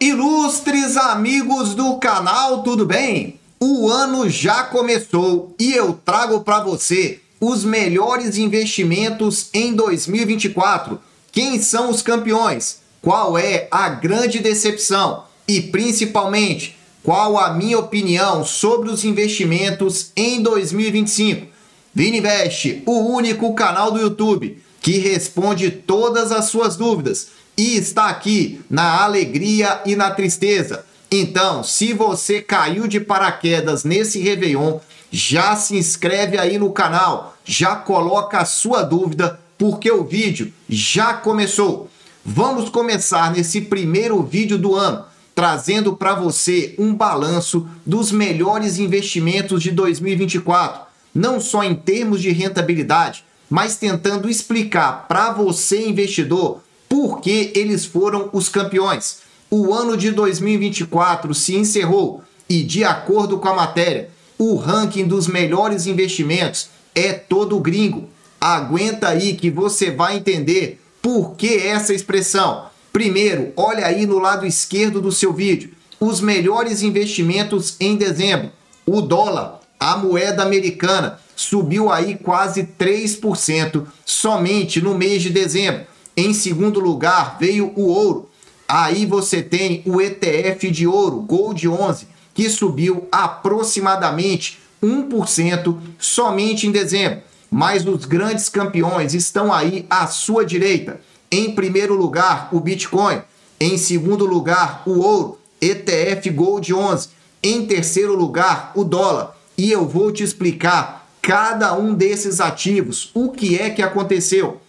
Ilustres amigos do canal, tudo bem? O ano já começou e eu trago para você os melhores investimentos em 2024. Quem são os campeões? Qual é a grande decepção? E principalmente, qual a minha opinião sobre os investimentos em 2025? Vininvest, o único canal do YouTube que responde todas as suas dúvidas e está aqui na alegria e na tristeza. Então, se você caiu de paraquedas nesse Réveillon, já se inscreve aí no canal, já coloca a sua dúvida, porque o vídeo já começou. Vamos começar nesse primeiro vídeo do ano, trazendo para você um balanço dos melhores investimentos de 2024, não só em termos de rentabilidade, mas tentando explicar para você, investidor, por que eles foram os campeões. O ano de 2024 se encerrou e, de acordo com a matéria, o ranking dos melhores investimentos é todo gringo. Aguenta aí que você vai entender por que essa expressão. Primeiro, olha aí no lado esquerdo do seu vídeo, os melhores investimentos em dezembro. O dólar, a moeda americana, subiu aí quase 3% somente no mês de dezembro. Em segundo lugar veio o ouro. Aí você tem o ETF de ouro, Gold 11, que subiu aproximadamente 1% somente em dezembro. Mas os grandes campeões estão aí à sua direita. Em primeiro lugar, o Bitcoin. Em segundo lugar, o ouro, ETF Gold 11. Em terceiro lugar, o dólar. E eu vou te explicar cada um desses ativos, o que é que aconteceu.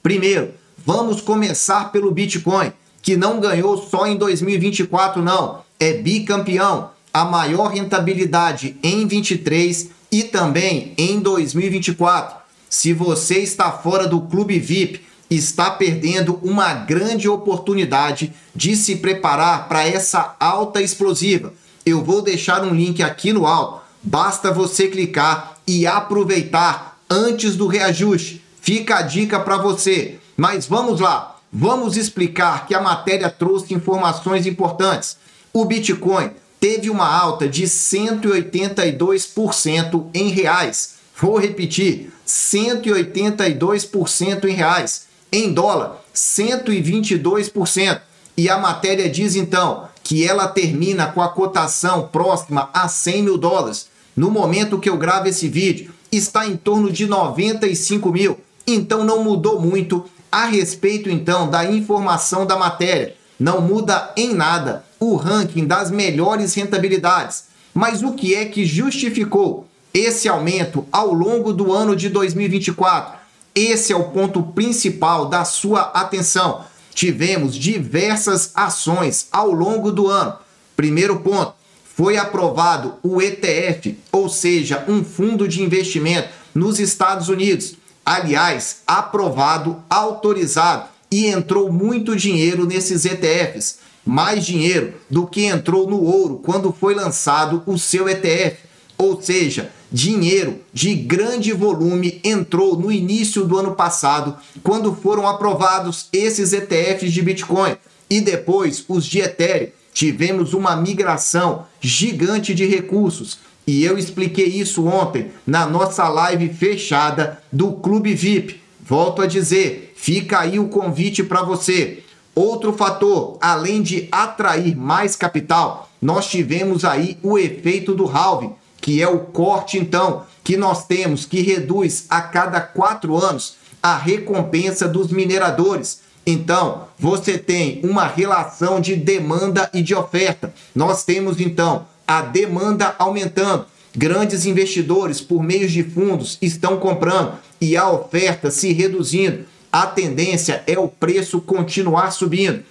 Primeiro, vamos começar pelo Bitcoin, que não ganhou só em 2024 não, é bicampeão, a maior rentabilidade em 23 e também em 2024. Se você está fora do Clube VIP, está perdendo uma grande oportunidade de se preparar para essa alta explosiva. Eu vou deixar um link aqui no alto, basta você clicar e aproveitar antes do reajuste. Fica a dica para você. Mas vamos lá, vamos explicar que a matéria trouxe informações importantes. O Bitcoin teve uma alta de 182% em reais. Vou repetir, 182% em reais. Em dólar, 122%. E a matéria diz então que ela termina com a cotação próxima a 100 mil dólares. No momento que eu gravo esse vídeo, está em torno de 95 mil. Então não mudou muito a respeito então da informação da matéria. Não muda em nada o ranking das melhores rentabilidades. Mas o que é que justificou esse aumento ao longo do ano de 2024? Esse é o ponto principal da sua atenção. Tivemos diversas ações ao longo do ano. Primeiro ponto, foi aprovado o ETF, ou seja, um fundo de investimento nos Estados Unidos. Aliás, aprovado, autorizado, e entrou muito dinheiro nesses ETFs. Mais dinheiro do que entrou no ouro quando foi lançado o seu ETF. Ou seja, dinheiro de grande volume entrou no início do ano passado, quando foram aprovados esses ETFs de Bitcoin. E depois os de Ethereum. Tivemos uma migração gigante de recursos. E eu expliquei isso ontem na nossa live fechada do Clube VIP. Volto a dizer, fica aí o convite para você. Outro fator, além de atrair mais capital, nós tivemos aí o efeito do halving, que é o corte então que nós temos, que reduz a cada 4 anos a recompensa dos mineradores. Então, você tem uma relação de demanda e de oferta. Nós temos, então, a demanda aumentando. Grandes investidores, por meio de fundos, estão comprando e a oferta se reduzindo. A tendência é o preço continuar subindo.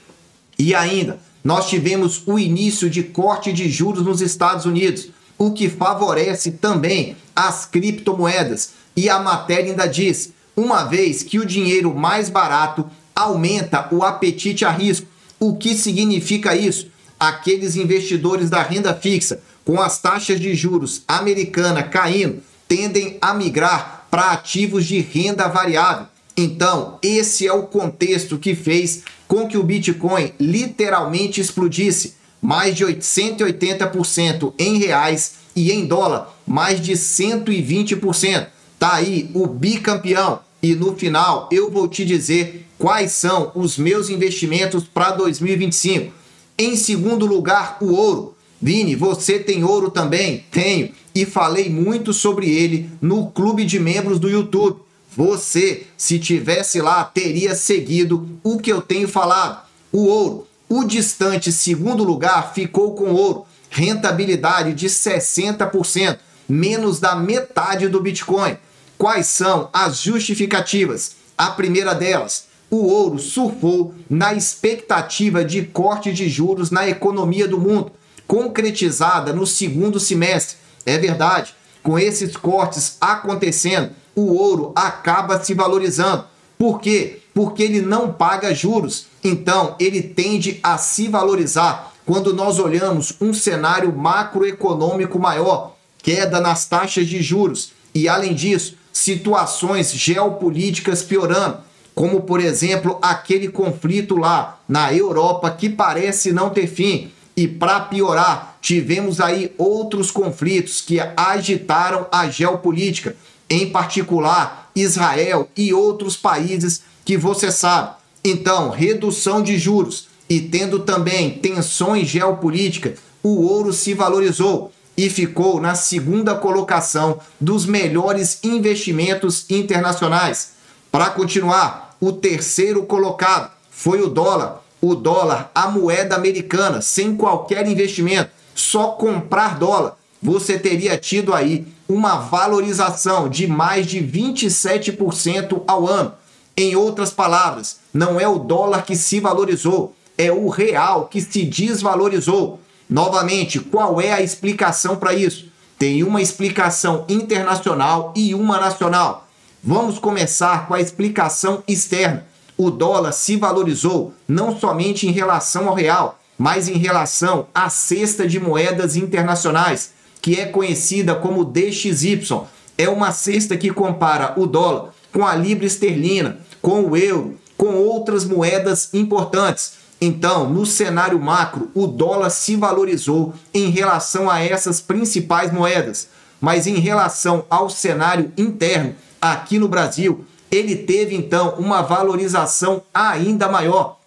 E ainda, nós tivemos o início de corte de juros nos Estados Unidos, o que favorece também as criptomoedas. E a matéria ainda diz, uma vez que o dinheiro mais barato aumenta o apetite a risco. O que significa isso? Aqueles investidores da renda fixa, com as taxas de juros americana caindo, tendem a migrar para ativos de renda variável. Então, esse é o contexto que fez com que o Bitcoin literalmente explodisse, mais de 180% em reais e em dólar, mais de 120%. Tá aí o bicampeão. E no final eu vou te dizer quais são os meus investimentos para 2025. Em segundo lugar, o ouro. Vini, você tem ouro também? Tenho. E falei muito sobre ele no clube de membros do YouTube. Você, se tivesse lá, teria seguido o que eu tenho falado. O ouro. O distante segundo lugar ficou com ouro. Rentabilidade de 60%, menos da metade do Bitcoin. Quais são as justificativas? A primeira delas, o ouro surfou na expectativa de corte de juros na economia do mundo, concretizada no segundo semestre. É verdade, com esses cortes acontecendo, o ouro acaba se valorizando. Por quê? Porque ele não paga juros, então ele tende a se valorizar quando nós olhamos um cenário macroeconômico maior, queda nas taxas de juros e, além disso, situações geopolíticas piorando, como, por exemplo, aquele conflito lá na Europa que parece não ter fim. E para piorar, tivemos aí outros conflitos que agitaram a geopolítica, em particular Israel e outros países que você sabe. Então, redução de juros e tendo também tensões geopolíticas, o ouro se valorizou e ficou na segunda colocação dos melhores investimentos internacionais. Para continuar, o terceiro colocado foi o dólar. O dólar, a moeda americana, sem qualquer investimento, só comprar dólar, você teria tido aí uma valorização de mais de 27% ao ano. Em outras palavras, não é o dólar que se valorizou, é o real que se desvalorizou. Novamente, qual é a explicação para isso? Tem uma explicação internacional e uma nacional. Vamos começar com a explicação externa. O dólar se valorizou não somente em relação ao real, mas em relação à cesta de moedas internacionais, que é conhecida como DXY. É uma cesta que compara o dólar com a libra esterlina, com o euro, com outras moedas importantes. Então, no cenário macro, o dólar se valorizou em relação a essas principais moedas. Mas em relação ao cenário interno, aqui no Brasil, ele teve então uma valorização ainda maior,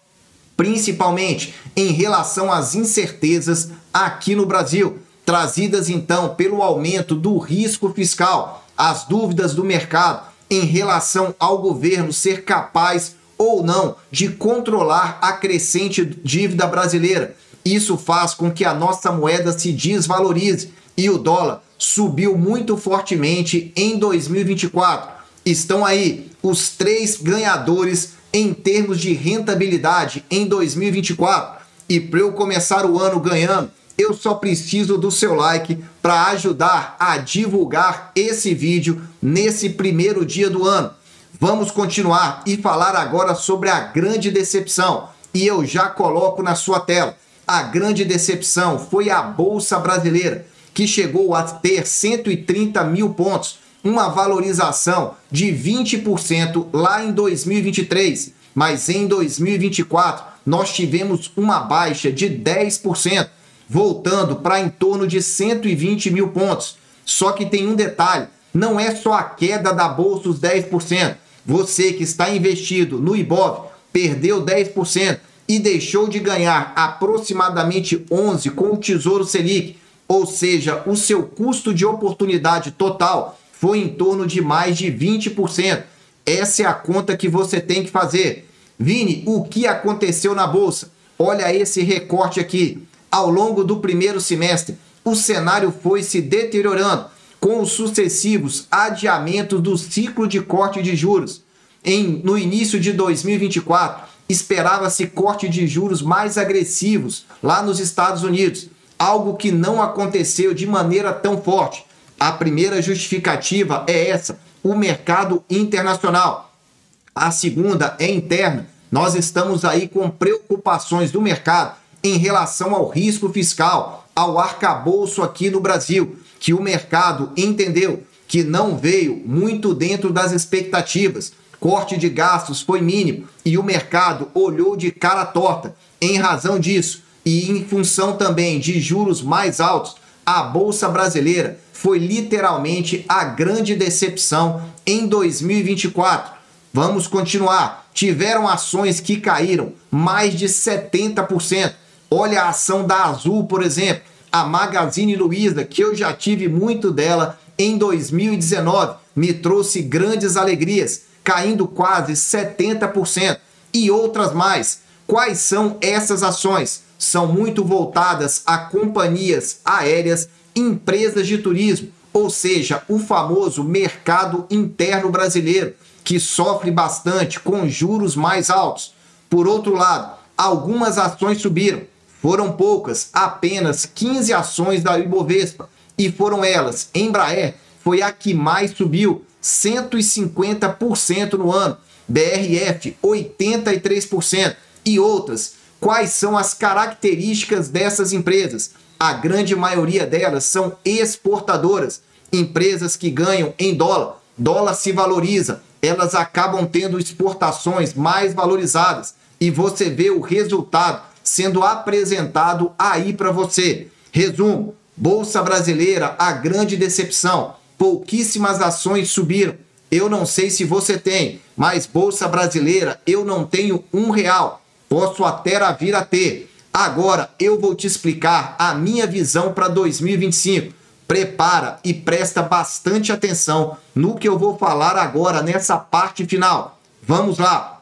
principalmente em relação às incertezas aqui no Brasil, trazidas então pelo aumento do risco fiscal, as dúvidas do mercado em relação ao governo ser capaz ou não de controlar a crescente dívida brasileira. Isso faz com que a nossa moeda se desvalorize e o dólar subiu muito fortemente em 2024. Estão aí os três ganhadores em termos de rentabilidade em 2024. E para eu começar o ano ganhando, eu só preciso do seu like para ajudar a divulgar esse vídeo nesse primeiro dia do ano. Vamos continuar e falar agora sobre a grande decepção. E eu já coloco na sua tela. A grande decepção foi a Bolsa Brasileira, que chegou a ter 130 mil pontos, uma valorização de 20% lá em 2023. Mas em 2024, nós tivemos uma baixa de 10%, voltando para em torno de 120 mil pontos. Só que tem um detalhe, não é só a queda da Bolsa os 10%. Você que está investido no Ibov perdeu 10% e deixou de ganhar aproximadamente 11% com o Tesouro Selic. Ou seja, o seu custo de oportunidade total foi em torno de mais de 20%. Essa é a conta que você tem que fazer. Vini, o que aconteceu na Bolsa? Olha esse recorte aqui. Ao longo do primeiro semestre, o cenário foi se deteriorando com os sucessivos adiamentos do ciclo de corte de juros. No início de 2024, esperava-se corte de juros mais agressivos lá nos Estados Unidos, algo que não aconteceu de maneira tão forte. A primeira justificativa é essa, o mercado internacional. A segunda é interna. Nós estamos aí com preocupações do mercado em relação ao risco fiscal, ao arcabouço aqui no Brasil, que o mercado entendeu que não veio muito dentro das expectativas, corte de gastos foi mínimo e o mercado olhou de cara torta. Em razão disso, e em função também de juros mais altos, a Bolsa Brasileira foi literalmente a grande decepção em 2024. Vamos continuar. Tiveram ações que caíram mais de 70%. Olha a ação da Azul, por exemplo, a Magazine Luiza, que eu já tive muito dela em 2019, me trouxe grandes alegrias, caindo quase 70%. E outras mais. Quais são essas ações? São muito voltadas a companhias aéreas, empresas de turismo, ou seja, o famoso mercado interno brasileiro, que sofre bastante com juros mais altos. Por outro lado, algumas ações subiram, foram poucas, apenas 15 ações da Ibovespa, e foram elas, Embraer foi a que mais subiu, 150% no ano, BRF 83%, e outras. Quais são as características dessas empresas? A grande maioria delas são exportadoras, empresas que ganham em dólar. Dólar se valoriza, elas acabam tendo exportações mais valorizadas e você vê o resultado sendo apresentado aí para você. Resumo: Bolsa Brasileira, a grande decepção. Pouquíssimas ações subiram. Eu não sei se você tem, mas Bolsa Brasileira eu não tenho R$1. Posso até vir a ter. Agora eu vou te explicar a minha visão para 2025. Prepara e presta bastante atenção no que eu vou falar agora nessa parte final. Vamos lá.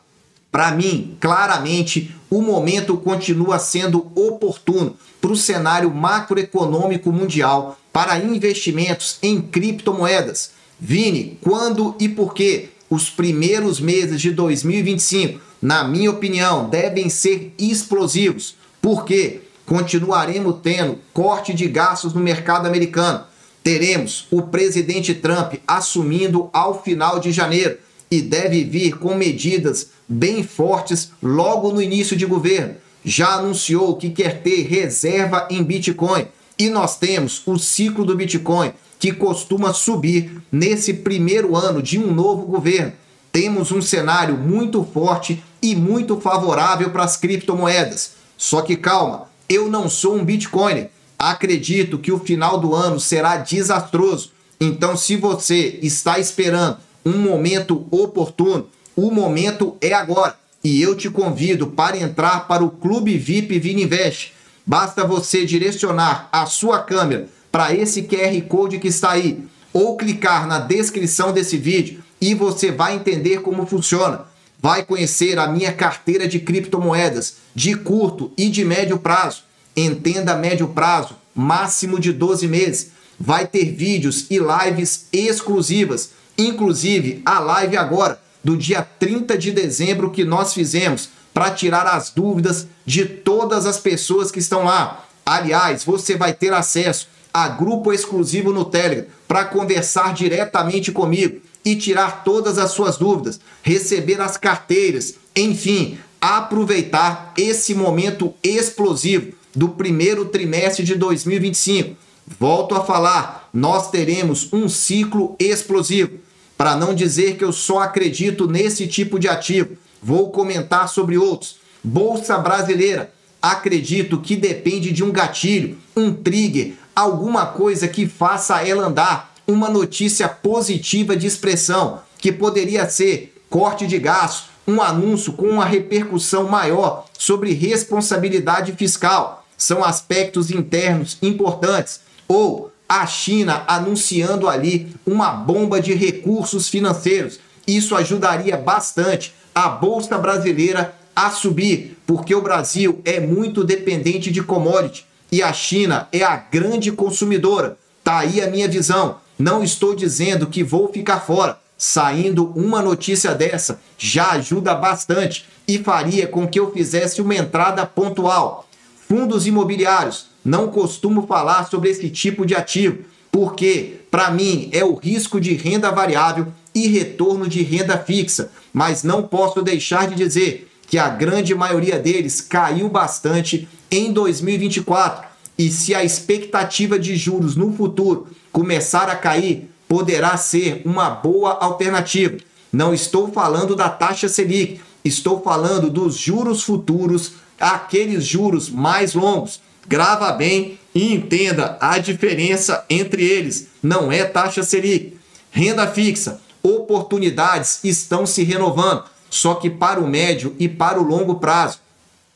Para mim, claramente, o momento continua sendo oportuno para o cenário macroeconômico mundial para investimentos em criptomoedas. Vini, quando e por quê? Os primeiros meses de 2025, na minha opinião, devem ser explosivos. Por quê? Continuaremos tendo corte de gastos no mercado americano. Teremos o presidente Trump assumindo ao final de janeiro e deve vir com medidas bem fortes logo no início de governo. Já anunciou que quer ter reserva em Bitcoin e nós temos o ciclo do Bitcoin que costuma subir nesse primeiro ano de um novo governo. Temos um cenário muito forte e muito favorável para as criptomoedas. Só que calma, eu não sou um Bitcoiner. Acredito que o final do ano será desastroso. Então, se você está esperando um momento oportuno, o momento é agora. E eu te convido para entrar para o Clube VIP Vininvest. Basta você direcionar a sua câmera para esse QR Code que está aí, ou clicar na descrição desse vídeo e você vai entender como funciona. Vai conhecer a minha carteira de criptomoedas de curto e de médio prazo. Entenda médio prazo, máximo de 12 meses. Vai ter vídeos e lives exclusivas, inclusive a live agora, do dia 30 de dezembro que nós fizemos para tirar as dúvidas de todas as pessoas que estão lá. Aliás, você vai ter acesso a grupo exclusivo no Telegram para conversar diretamente comigo e tirar todas as suas dúvidas, receber as carteiras, enfim, aproveitar esse momento explosivo do primeiro trimestre de 2025. Volto a falar, nós teremos um ciclo explosivo. Para não dizer que eu só acredito nesse tipo de ativo, vou comentar sobre outros. Bolsa Brasileira, acredito que depende de um gatilho, um trigger, alguma coisa que faça ela andar, uma notícia positiva de expressão, que poderia ser corte de gastos, um anúncio com uma repercussão maior sobre responsabilidade fiscal, são aspectos internos importantes, ou a China anunciando ali uma bomba de recursos financeiros. Isso ajudaria bastante a Bolsa Brasileira a subir, porque o Brasil é muito dependente de commodity e a China é a grande consumidora. Tá aí a minha visão. Não estou dizendo que vou ficar fora. Saindo uma notícia dessa já ajuda bastante e faria com que eu fizesse uma entrada pontual. Fundos imobiliários, não costumo falar sobre esse tipo de ativo, porque para mim é o risco de renda variável e retorno de renda fixa, mas não posso deixar de dizer que a grande maioria deles caiu bastante em 2024 e se a expectativa de juros no futuro começar a cair, poderá ser uma boa alternativa. Não estou falando da taxa Selic, estou falando dos juros futuros, aqueles juros mais longos. Grava bem e entenda a diferença entre eles. Não é taxa Selic. Renda fixa, oportunidades estão se renovando, só que para o médio e para o longo prazo.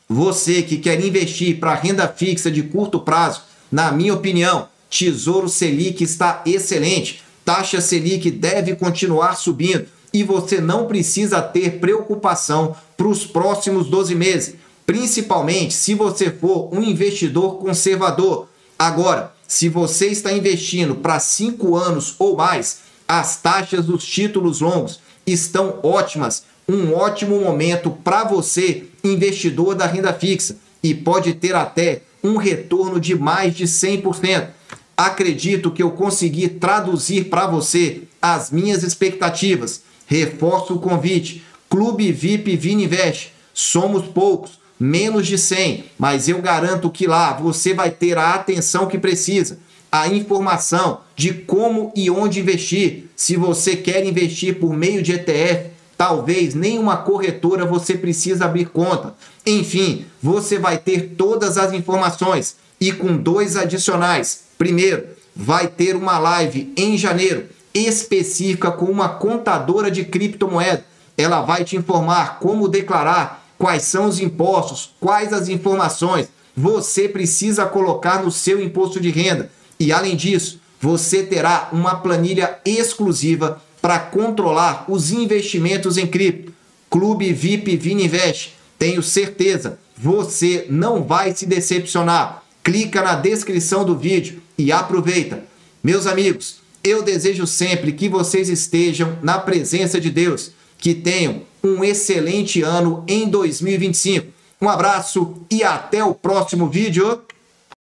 Você que quer investir para renda fixa de curto prazo, na minha opinião, Tesouro Selic está excelente. Taxa Selic deve continuar subindo e você não precisa ter preocupação para os próximos 12 meses, principalmente se você for um investidor conservador. Agora, se você está investindo para 5 anos ou mais, as taxas dos títulos longos estão ótimas. Um ótimo momento para você, investidor da renda fixa, e pode ter até um retorno de mais de 100%. Acredito que eu consegui traduzir para você as minhas expectativas. Reforço o convite. Clube VIP Vininvest. Somos poucos, menos de 100, mas eu garanto que lá você vai ter a atenção que precisa, a informação de como e onde investir. Se você quer investir por meio de ETF, talvez nenhuma corretora você precisa abrir conta. Enfim, você vai ter todas as informações e com 2 adicionais. Primeiro, vai ter uma live em janeiro específica com uma contadora de criptomoeda. Ela vai te informar como declarar, quais são os impostos, quais as informações você precisa colocar no seu imposto de renda. E além disso, você terá uma planilha exclusiva para controlar os investimentos em cripto. Clube VIP Vininvest. Tenho certeza, você não vai se decepcionar. Clica na descrição do vídeo e aproveita. Meus amigos, eu desejo sempre que vocês estejam na presença de Deus, que tenham um excelente ano em 2025. Um abraço e até o próximo vídeo.